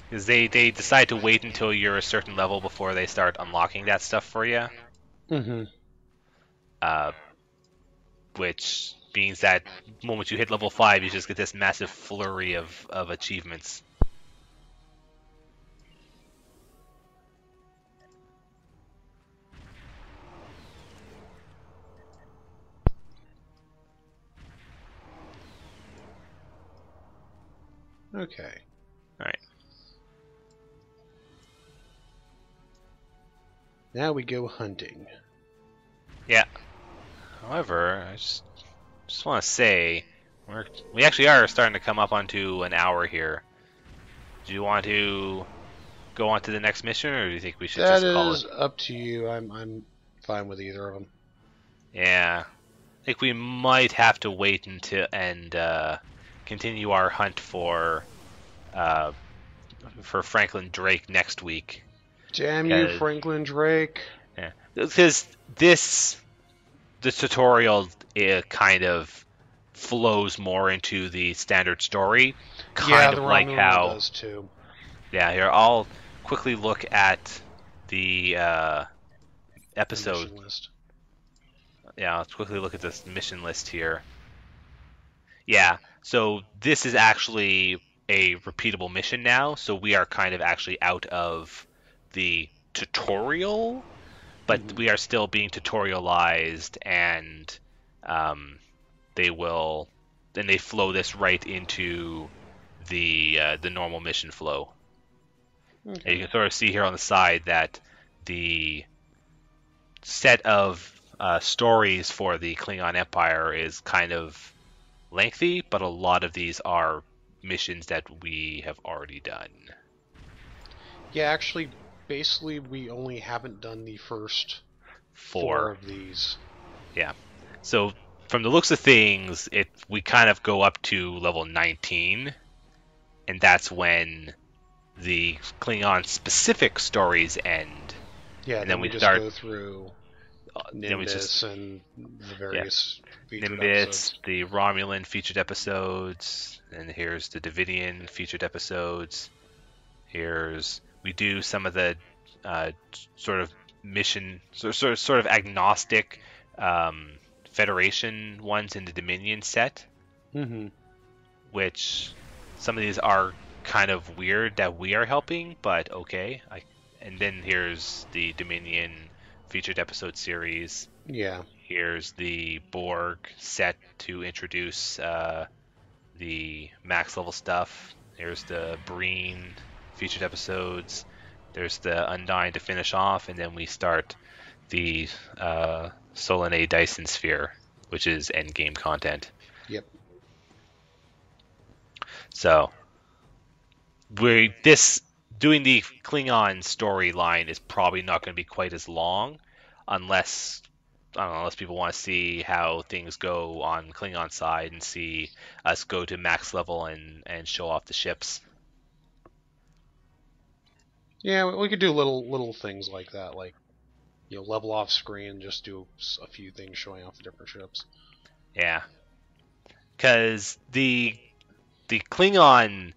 A: Because they decide to wait until you're a certain level before they start unlocking that stuff for you.
B: Mm-hmm.
A: Which means that the moment you hit level 5, you just get this massive flurry of achievements.
B: Okay.
A: Alright.
B: Now we go hunting.
A: Yeah. However, I just want to say, we actually are starting to come up onto an hour here. Do you want to go on to the next mission, or do you think we should just call it?
B: That is up to you. I'm fine with either of them.
A: Yeah. I think we might have to wait until and continue our hunt for Franklin Drake next week.
B: Damn you, Franklin Drake.
A: Yeah. Because the tutorial, it kind of flows more into the standard story. Kind of like how
B: does too.
A: Yeah, here I'll quickly look at the episode.
B: The mission list.
A: Yeah, let's quickly look at this mission list here. Yeah, so this is actually a repeatable mission now, so we are kind of actually out of the tutorial, but we are still being tutorialized, and they flow this right into the normal mission flow. Okay. And you can sort of see here on the side that the set of stories for the Klingon Empire is kind of lengthy, but a lot of these are missions that we have already done.
B: Yeah, actually, basically, we only haven't done the first four of these.
A: Yeah. So, from the looks of things, we kind of go up to level 19, and that's when the Klingon-specific stories end.
B: Yeah,
A: and then we
B: just
A: start
B: go through Nimbus and the various featured
A: Nimbus,
B: episodes.
A: the Romulan featured episodes, and here's the Davidian featured episodes. We do some of the sort of mission, sort of agnostic Federation ones in the Dominion set, which some of these are kind of weird that we are helping, but okay. And then here's the Dominion featured episode series.
B: Yeah.
A: Here's the Borg set to introduce the max level stuff. Here's the Breen featured episodes. There's the Undying to finish off, and then we start the Solanae Dyson Sphere, which is endgame content.
B: Yep.
A: So doing the Klingon storyline is probably not going to be quite as long, unless unless people want to see how things go on Klingon side and see us go to max level and show off the ships.
B: Yeah, we could do little things like that, like level off screen, just do a few things showing off the different ships.
A: Yeah, because the Klingon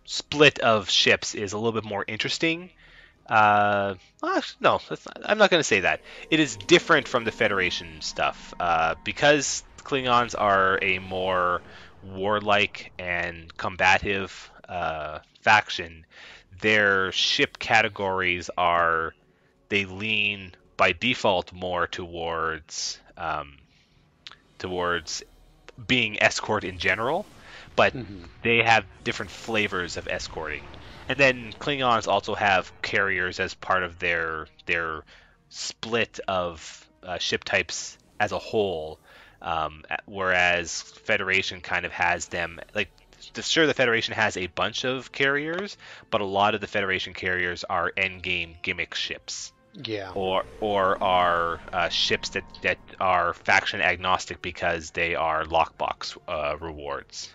A: split of ships is a little bit more interesting. No, I'm not going to say that. It is different from the Federation stuff because Klingons are a more warlike and combative faction. Their ship categories they lean by default more towards being escort in general, but they have different flavors of escorting. And then Klingons also have carriers as part of their split of ship types as a whole, whereas Federation kind of has them like. Sure, the Federation has a bunch of carriers, but a lot of the Federation carriers are endgame gimmick ships.
B: Yeah.
A: Or are ships that are faction agnostic because they are lockbox rewards.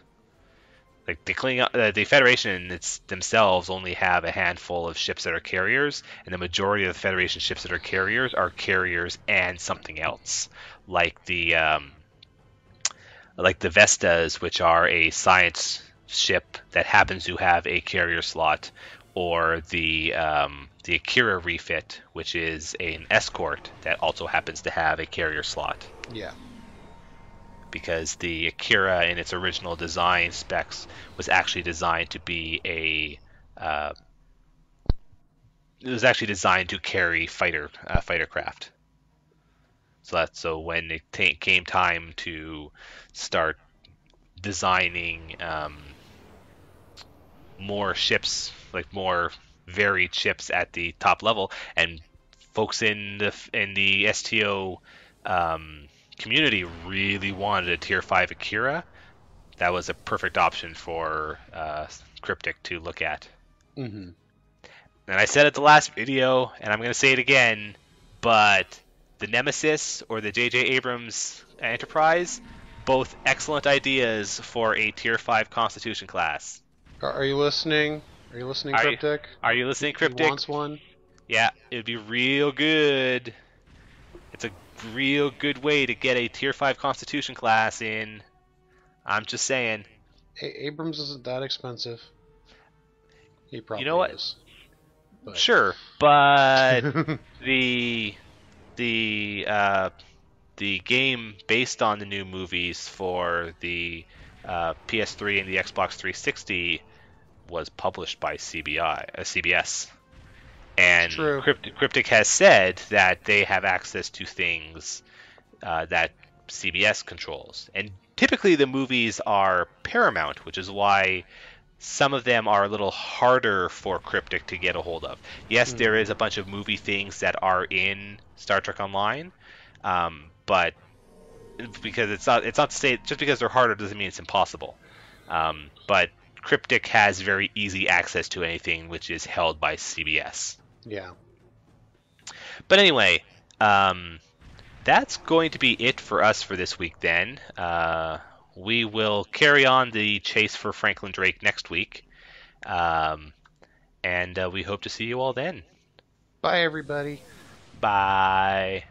A: Like the Federation themselves only have a handful of ships that are carriers, and the majority of the Federation ships that are carriers and something else, like the Vestas, which are a science ship that happens to have a carrier slot, or the Akira refit, which is an escort that also happens to have a carrier slot.
B: Yeah.
A: Because the Akira, in its original design specs, was actually designed to be it was actually designed to carry fighter craft. So when it came time to start designing more ships, like more varied ships at the top level, and folks in the STO community really wanted a tier 5 Akira, that was a perfect option for Cryptic to look at.
B: Mm-hmm.
A: And I said it the last video, and I'm going to say it again, but the Nemesis or the J.J. Abrams Enterprise, both excellent ideas for a tier 5 Constitution class.
B: Are you listening? Are you listening, Cryptic?
A: Are you listening, Cryptic?
B: He wants one?
A: Yeah, it'd be real good. It's a real good way to get a tier 5 Constitution class in. I'm just saying.
B: Abrams isn't that expensive. He probably is.
A: But. Sure, but the game based on the new movies for the PS3 and the Xbox 360 was published by CBS. And Cryptic has said that they have access to things that CBS controls. And typically the movies are Paramount, which is why some of them are a little harder for Cryptic to get a hold of. Yes, there is a bunch of movie things that are in Star Trek Online, but because it's not to say just because they're harder doesn't mean it's impossible. But Cryptic has very easy access to anything which is held by CBS.
B: Yeah.
A: But anyway, that's going to be it for us for this week then. We will carry on the chase for Franklin Drake next week. And we hope to see you all then.
B: Bye, everybody.
A: Bye.